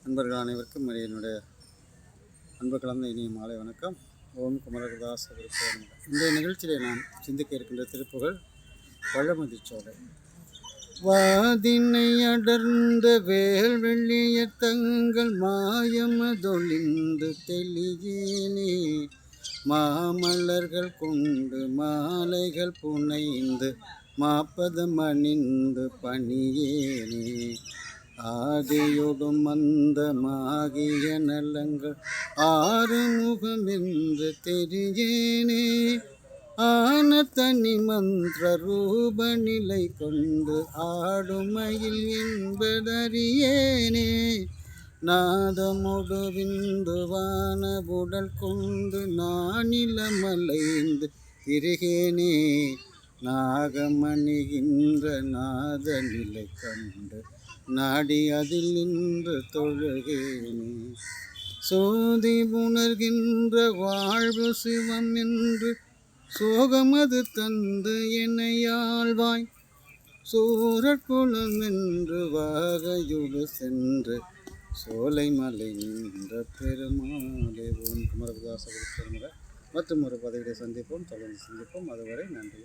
நண்பர்கள் அனைவருக்கும் என்னுடைய அன்பு கலந்த இனிய மாலை வணக்கம். ஓம் குமரகுதாச விருப்பம். இந்த நிகழ்ச்சியில் நான் சிந்திக்க இருக்கின்ற திருப்புகள் பழமதிச்சோலை. வாதினை அடர்ந்த வேல் வெள்ளிய தங்கள் மாயமதொழிந்து தெளியேனே, மாமலர்கள் கொண்டு மாலைகள் புனைந்து மாப்பதம் அணிந்து பணியேனே, ஆதியொடும் மந்தமாகிய நலங்கள் ஆறுமுகமென்று தெரியேனே, ஆன தனி மந்திர ரூப நிலை கொண்டு ஆடுமையில் என்பதறியேனே, நாதமொடு விந்துவான உடல் கொண்டு நானிலமலைந்து திரிகேனே, நாகமணிகின்ற நாத நிலை கண்டு நாடி அதில் நின்று தொழுகேனே, சோதி உணர்கின்ற வாழ்வு சிவம் என்று சோகமது தந்து என்னையாழ்வாய், சூரக்குளம் என்று வாகையுடு சென்று சோலைமலை நின்ற பெருமாளே. ஓம் குமரகுதாச விருப்பம். மற்றும் ஒரு பதவியை சந்திப்போம், தொடர்ந்து சந்திப்போம். அதுவரை நன்றி.